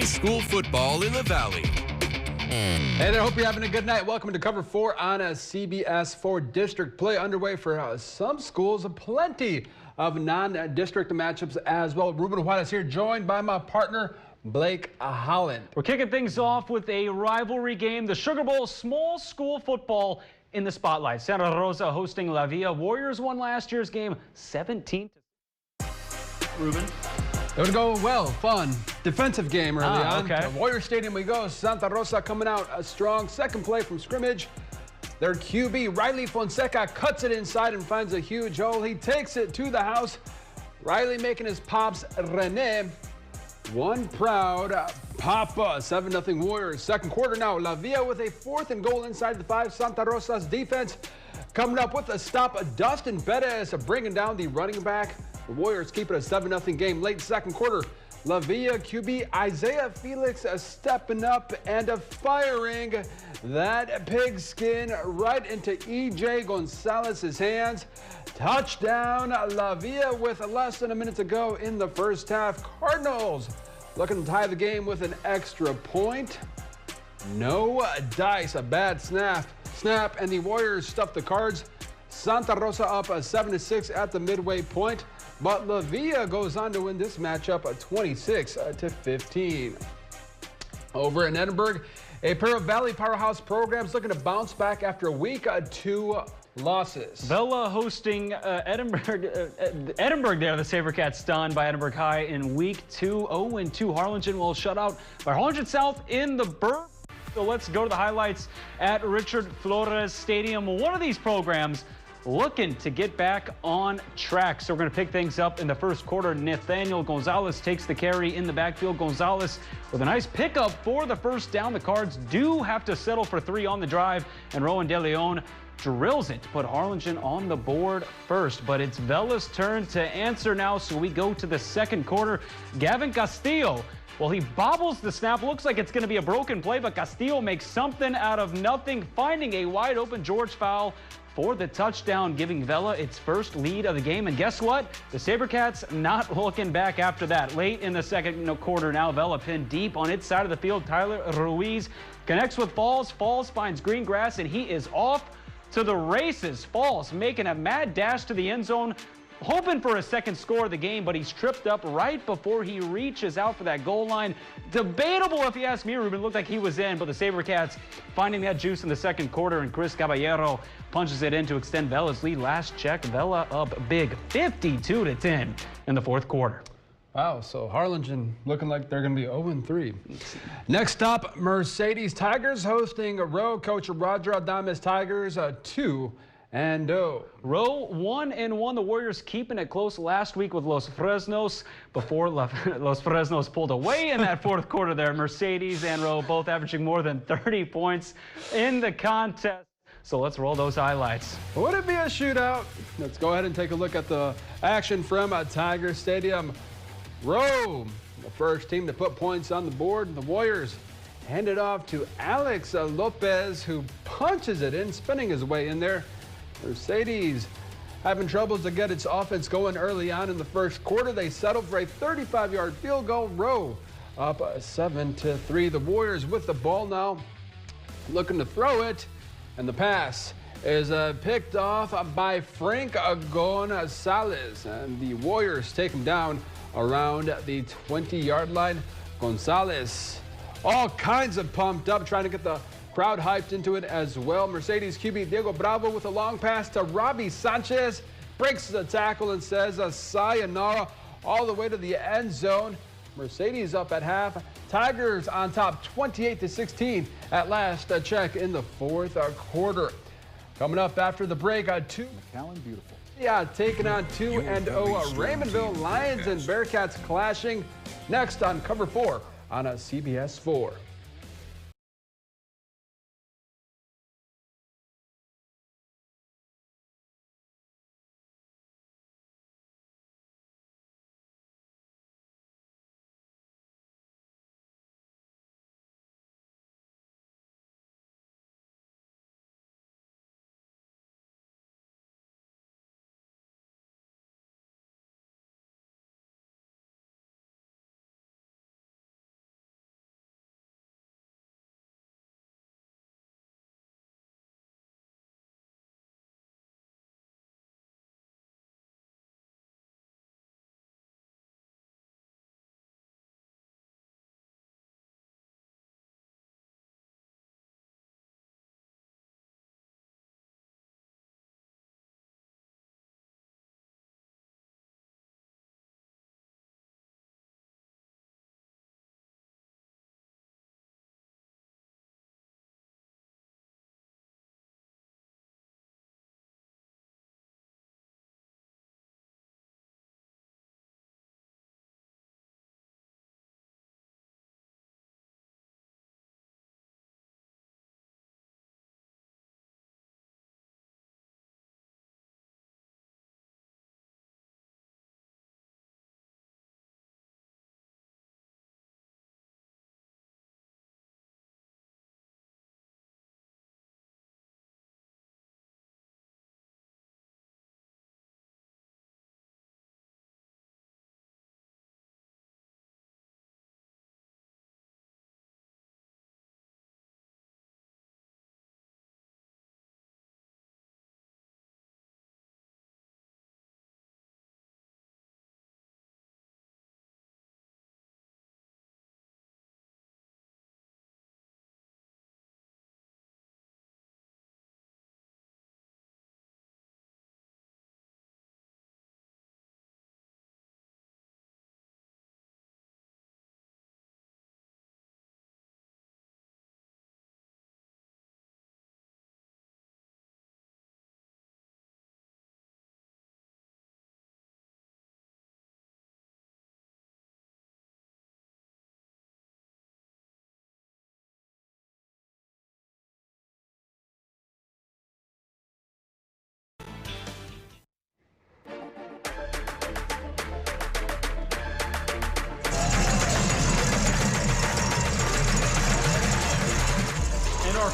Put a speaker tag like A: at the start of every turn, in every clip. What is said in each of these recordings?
A: school football in the Valley.
B: Hey there, hope you're having a good night. Welcome to Cover 4 on CBS 4 district play underway for some schools. Plenty of non-district matchups as well. Ruben Juarez is here, joined by my partner, Blake Holland.
C: We're kicking things off with a rivalry game, the Sugar Bowl. Small school football in the spotlight. Santa Rosa hosting La Villa. Warriors won last year's game 17-. Ruben?
B: It would go well, fun, defensive game early on.
C: Okay.
B: To Warrior Stadium we go. Santa Rosa coming out a strong second play from scrimmage. Their QB, Riley Fonseca, cuts it inside and finds a huge hole. He takes it to the house. Riley making his pops, Rene. One proud Papa, 7-0 Warriors. Second quarter now, La Villa with a 4th and goal inside the 5. Santa Rosa's defense coming up with a stop. Dustin Perez bringing down the running back. The Warriors keep it a 7-0 game. Late second quarter, La Villa QB Isaiah Felix stepping up and firing that pigskin right into EJ Gonzalez's hands. Touchdown, La Villa with less than a minute to go in the first half. Cardinals looking to tie the game with an extra point. No dice, a bad snap, and the Warriors stuff the Cards. Santa Rosa up 7-6 at the midway point, but La Villa goes on to win this matchup 26-15. Over in Edinburgh, a pair of Valley powerhouse programs looking to bounce back after a week 2 losses.
C: Vela hosting Edinburgh. Edinburgh there, the SaberCats stunned by Edinburgh High in week 2. 0-2. Harlingen will shut out by Harlingen South in the Burr. So let's go to the highlights at Richard Flores Stadium. One of these programs looking to get back on track. So we're going to pick things up in the first quarter. Nathaniel Gonzalez takes the carry in the backfield. Gonzalez with a nice pickup for the first down. The Cards do have to settle for 3 on the drive, and Rowan De Leon drills it to put Harlingen on the board first. But it's Vela's turn to answer now, so we go to the second quarter. Gavin Castillo, well, he bobbles the snap. Looks like it's going to be a broken play, but Castillo makes something out of nothing, finding a wide open George foul for the touchdown, giving Vela its first lead of the game. And guess what? The SaberCats not looking back after that. Late in the second quarter now, Vela pinned deep on its side of the field. Tyler Ruiz connects with Falls. Falls finds green grass, and he is off to the races. Falls making a mad dash to the end zone, hoping for a second score of the game, but he's tripped up right before he reaches out for that goal line. Debatable if you ask me, Ruben. Looked like he was in, but the SaberCats finding that juice in the second quarter, and Chris Caballero punches it in to extend Vela's lead. Last check, Vela up big, 52-10 in the fourth quarter.
B: Wow, so Harlingen looking like they're going to be 0-3. Next up, Mercedes Tigers hosting Rowe. Coach Roger Adames Tigers 2-0.
C: Rowe 1-1. The Warriors keeping it close last week with Los Fresnos before Los Fresnos pulled away in that fourth quarter there. Mercedes and Rowe both averaging more than 30 points in the contest. So let's roll those highlights.
B: Would it be a shootout? Let's go ahead and take a look at the action from Tiger Stadium. Rowe, the first team to put points on the board. The Warriors hand it off to Alex Lopez, who punches it in, spinning his way in there. Mercedes having troubles to get its offense going early on in the first quarter. They settled for a 35-yard field goal. Rowe up 7-3. The Warriors with the ball now, looking to throw it, and the pass is picked off by Frank Gonzalez, and the Warriors take him down around the 20-yard line. Gonzalez all kinds of pumped up, trying to get the crowd hyped into it as well. Mercedes QB Diego Bravo with a long pass to Robbie Sanchez. Breaks the tackle and says a sayonara all the way to the end zone. Mercedes up at half. Tigers on top 28-16 at last check in the fourth quarter. Coming up after the break, 2
D: McAllen, beautiful.
B: Yeah, taking on 2-0 Raymondville. Lions and Bearcats clashing next on Cover 4 on CBS 4.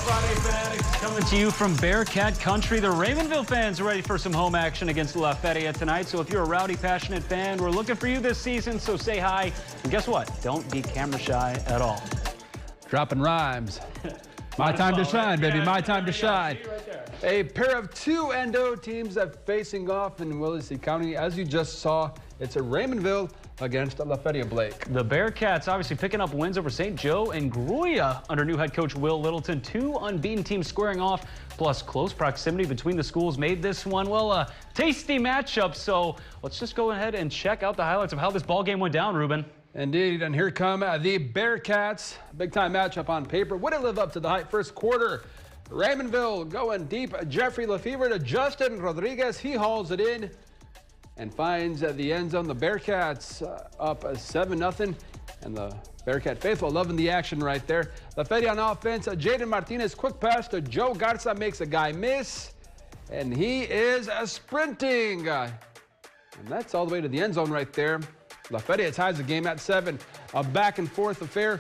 C: Friday fanatics, coming to you from Bearcat Country. The Raymondville fans are ready for some home action against La Feria tonight. So if you're a rowdy, passionate fan, we're looking for you this season. So say hi. And guess what? Don't be camera shy at all.
B: Dropping rhymes. My time to shine, baby. My time to shine. A pair of two Endo teams facing off in Willacy County. As you just saw, it's a Raymondville against La Feria Blake.
C: The Bearcats obviously picking up wins over St. Joe and Gruya under new head coach Will Littleton. Two unbeaten teams squaring off, plus close proximity between the schools made this one, well, a tasty matchup. So let's just go ahead and check out the highlights of how this ball game went down, Ruben.
B: Indeed, and here come the Bearcats. Big time matchup on paper. Would it live up to the hype? First quarter, Raymondville going deep. Jeffrey Lefevre to Justin Rodriguez. He hauls it in and finds the end zone. The Bearcats up 7-0, and the Bearcat faithful loving the action right there. La Feria on offense. Jaden Martinez, quick pass to Joe Garza, makes a guy miss, and he is sprinting. And that's all the way to the end zone right there. La Feria ties the game at 7. A back and forth affair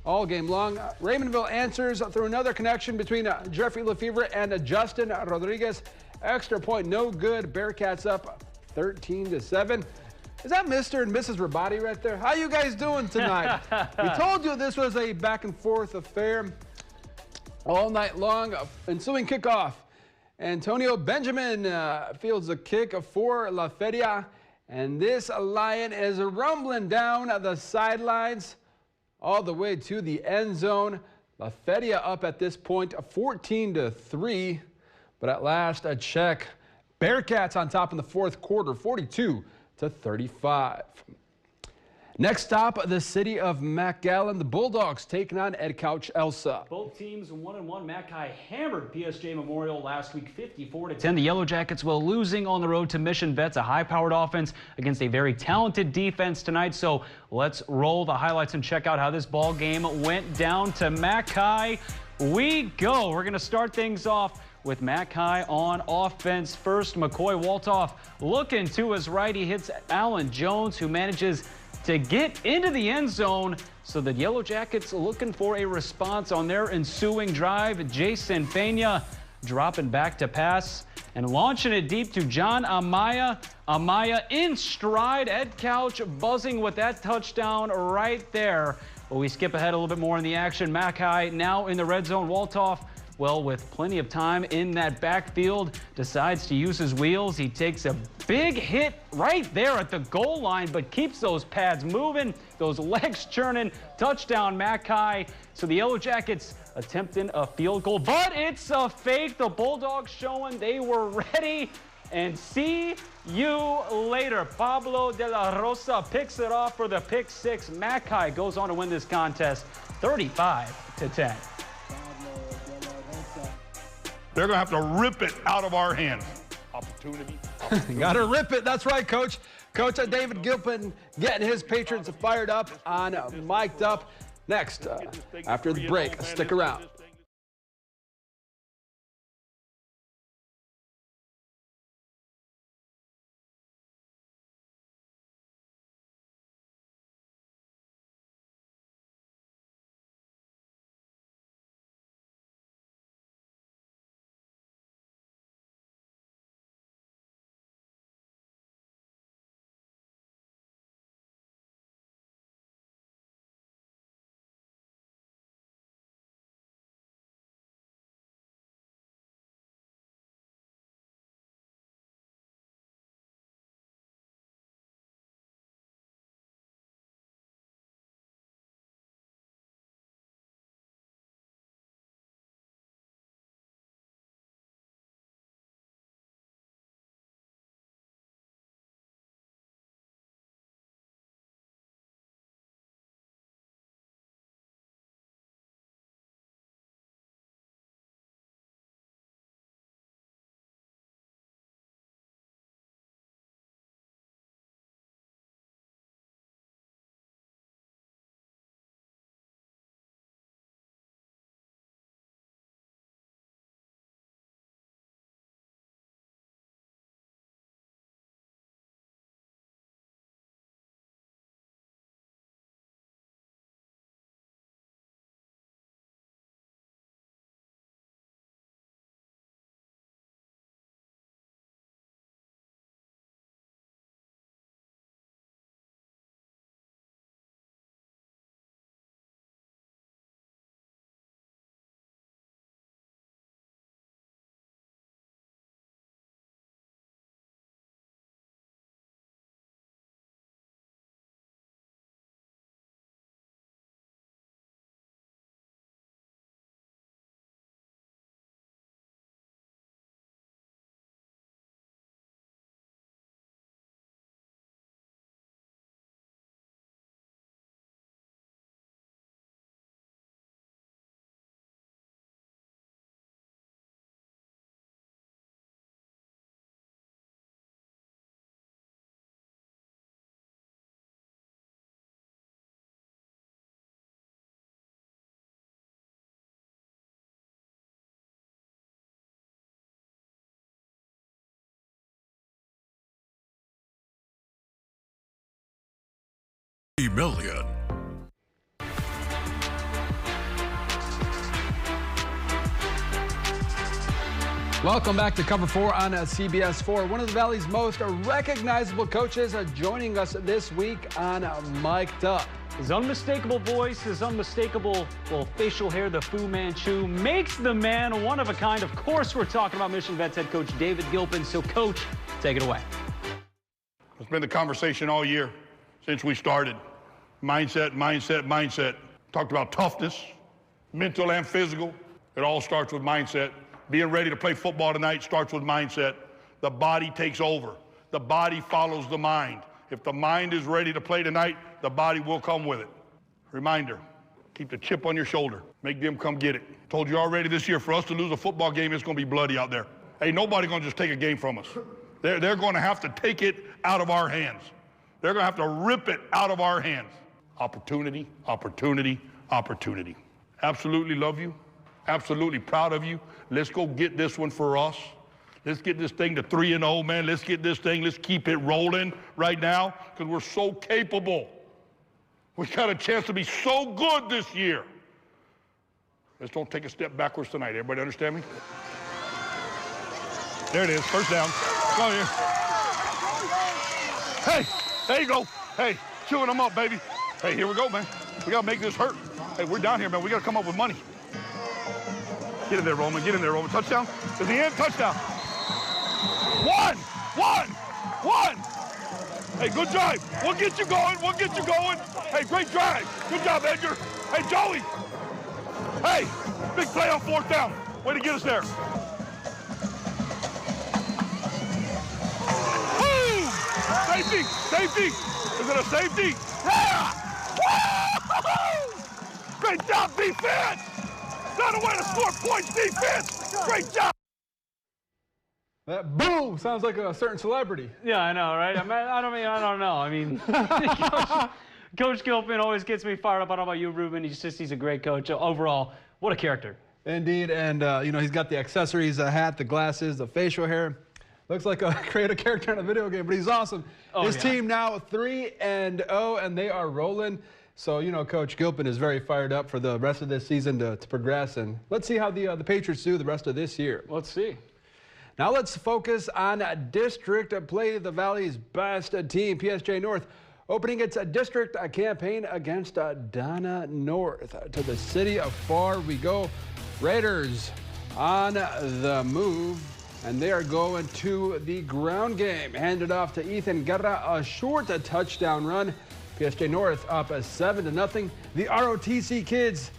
B: all game long. Raymondville answers through another connection between Jeffrey Lefevre and Justin Rodriguez. Extra point, no good. Bearcats up 13-7. Is that Mr. and Mrs. Rabati right there? How you guys doing tonight? We told you this was a back and forth affair all night long. Ensuing kickoff. Antonio Benjamin fields a kick for La Feria. And this Lion is rumbling down the sidelines all the way to the end zone. La Feria up at this point 14-3. But at last a check. Bearcats on top in the fourth quarter, 42-35. Next stop, the city of McAllen. The Bulldogs taking on Edcouch-Elsa.
C: Both teams 1-1. Mackay hammered PSJA Memorial last week, 54-10. The Yellow Jackets, well, losing on the road to Mission Vets, a high-powered offense against a very talented defense tonight. So let's roll the highlights and check out how this ball game went down to Mackay. We go. We're going to start things off with Mackay on offense. First, McCoy Waltoff looking to his right. He hits Alan Jones, who manages to get into the end zone. So the Yellow Jackets looking for a response on their ensuing drive. Jason Pena dropping back to pass and launching it deep to John Amaya. Amaya in stride. Edcouch buzzing with that touchdown right there. But we skip ahead a little bit more in the action. Mackay now in the red zone. Waltoff, well, with plenty of time in that backfield, decides to use his wheels. He takes a big hit right there at the goal line, but keeps those pads moving, those legs churning. Touchdown, Mackay. So the Yellow Jackets attempting a field goal, but it's a fake. The Bulldogs showing they were ready. And see you later. Pablo de la Rosa picks it off for the pick six. Mackay goes on to win this contest 35-10.
D: They're going to have to rip it out of our hands. Opportunity.
B: Got to rip it. That's right, Coach. Coach David Gilpin getting his Patriots fired up on mic'd up. Next, after the break, stick around.
A: million.
B: Welcome back to Cover 4 on CBS 4. One of the Valley's most recognizable coaches joining us this week on Mic'd Up.
C: His unmistakable voice, his unmistakable, facial hair, the Fu Manchu, makes the man one of a kind. Of course, we're talking about Mission Vets head coach David Gilpin. So, Coach, take it away.
D: It's been the conversation all year since we started. Mindset, mindset, mindset. Talked about toughness, mental and physical. It all starts with mindset. Being ready to play football tonight starts with mindset. The body takes over. The body follows the mind. If the mind is ready to play tonight, the body will come with it. Reminder, keep the chip on your shoulder. Make them come get it. Told you already this year, for us to lose a football game, it's going to be bloody out there. Hey, nobody's going to just take a game from us. They're going to have to take it out of our hands. They're going to have to rip it out of our hands. Opportunity, opportunity, opportunity. Absolutely love you. Absolutely proud of you. Let's go get this one for us. Let's get this thing to 3-0, man. Let's get this thing. Let's keep it rolling right now because we're so capable. We got a chance to be so good this year. Let's don't take a step backwards tonight. Everybody understand me? There it is. First down. Go here. Hey, there you go. Hey, chewing them up, baby. Hey, here we go, man. We got to make this hurt. Hey, we're down here, man. We got to come up with money. Get in there, Roman. Get in there, Roman. Touchdown. Is the end? Touchdown. One. Hey, good drive. We'll get you going. Hey, great drive. Good job, Edgar. Hey, Joey. Hey, big play on fourth down. Way to get us there. Boom! Safety. Is it a safety? Yeah! Woo! Great job, defense. Not a way to score points, defense. Great job.
B: That boom sounds like a certain celebrity.
C: Yeah, I know, right? I don't know. I mean, Coach Gilpin always gets me fired up. I don't know about you, Ruben. He's a great coach. Overall, what a character.
B: Indeed, and he's got the accessories, the hat, the glasses, the facial hair. Looks like a creative character in a video game, but he's awesome. His team now 3-0, and they are rolling. So, Coach Gilpin is very fired up for the rest of this season to progress. And let's see how the Patriots do the rest of this year.
C: Let's see.
B: Now let's focus on district play. The Valley's best team, PSJA North, opening its district campaign against Donna North. To the city of Far we go. Raiders on the move, and they are going to the ground game. Handed off to Ethan Guerra, a short touchdown run. PSJA North up 7-0. The ROTC kids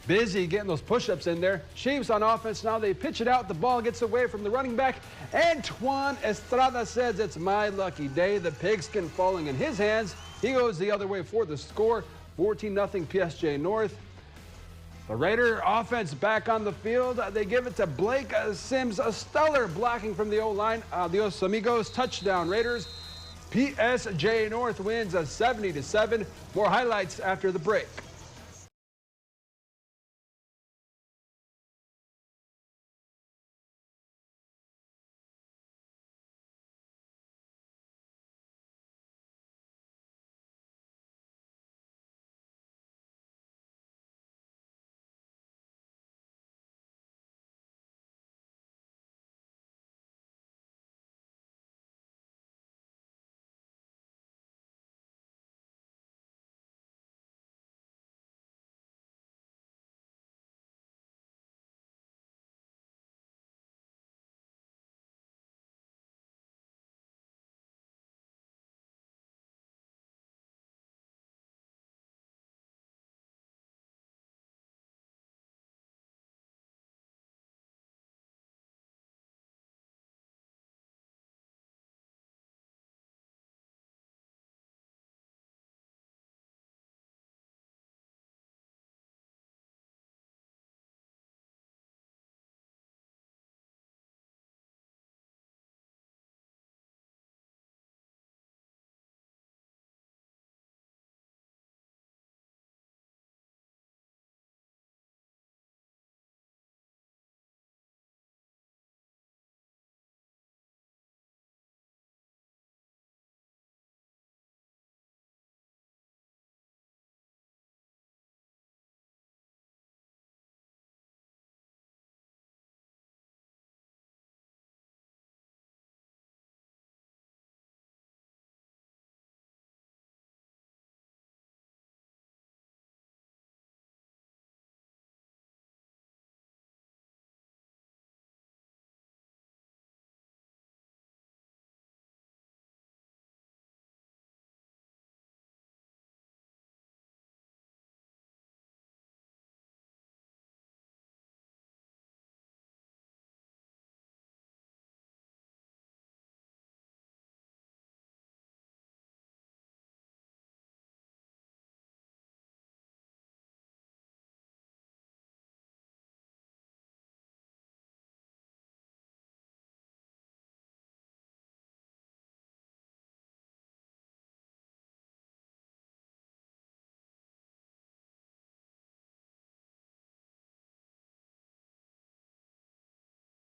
B: busy getting those push-ups in there. Chiefs on offense now. They pitch it out. The ball gets away from the running back. Antoine Estrada says it's my lucky day. The pigskin falling in his hands. He goes the other way for the score. 14-0 PSJA North. The Raider offense back on the field. They give it to Blake Sims. A stellar blocking from the O-line. Adios amigos. Touchdown Raiders. PSJA North wins 70-7. More highlights after the break.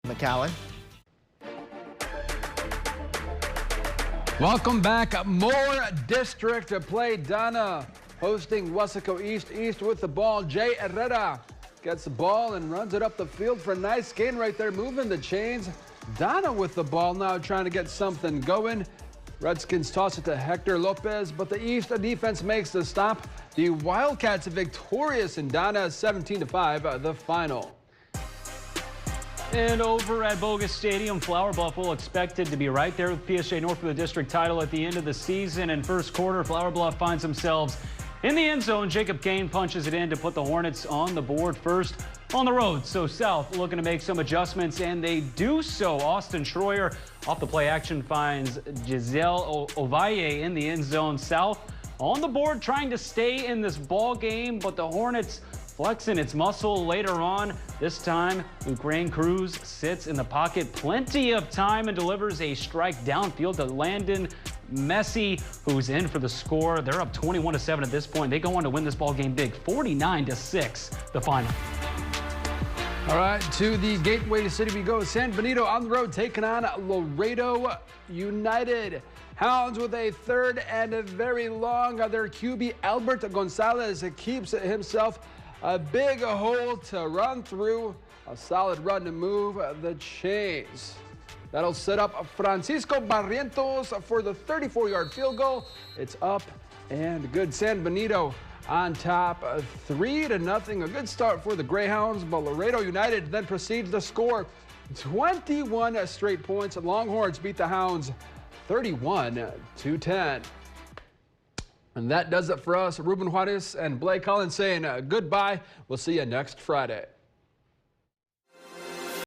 E: McAllen.
B: Welcome back. More district play. Donna hosting Wesco East. East with the ball. Jay Herrera gets the ball and runs it up the field for a nice gain right there, moving the chains. Donna with the ball now, trying to get something going. Redskins toss it to Hector Lopez, but the East defense makes the stop. The Wildcats victorious in Donna, 17-5, the final.
C: And over at Bogus Stadium, Flower Bluff expected to be right there with PSJA North for the district title at the end of the season. In first quarter, Flower Bluff finds themselves in the end zone. Jacob Kane punches it in to put the Hornets on the board first on the road. So South looking to make some adjustments, and they do so. Austin Schroyer off the play action finds Giselle Ovalle in the end zone. South on the board trying to stay in this ball game, but the Hornets flexing its muscle later on. This time, Ukraine Cruz sits in the pocket plenty of time and delivers a strike downfield to Landon Messi, who's in for the score. They're up 21-7 at this point. They go on to win this ball game big, 49-6, the final.
B: All right, to the Gateway City we go. San Benito on the road taking on Laredo United. Hounds with a third and a very long. Their QB Albert Gonzalez keeps himself a big hole to run through. A solid run to move the chains. That'll set up Francisco Barrientos for the 34-yard field goal. It's up and good. San Benito on top, 3-0. A good start for the Greyhounds, but Laredo United then proceeds to score 21 straight points. Longhorns beat the Hounds 31-10. And that does it for us. Ruben Juarez and Blake Collins saying goodbye. We'll see you next Friday.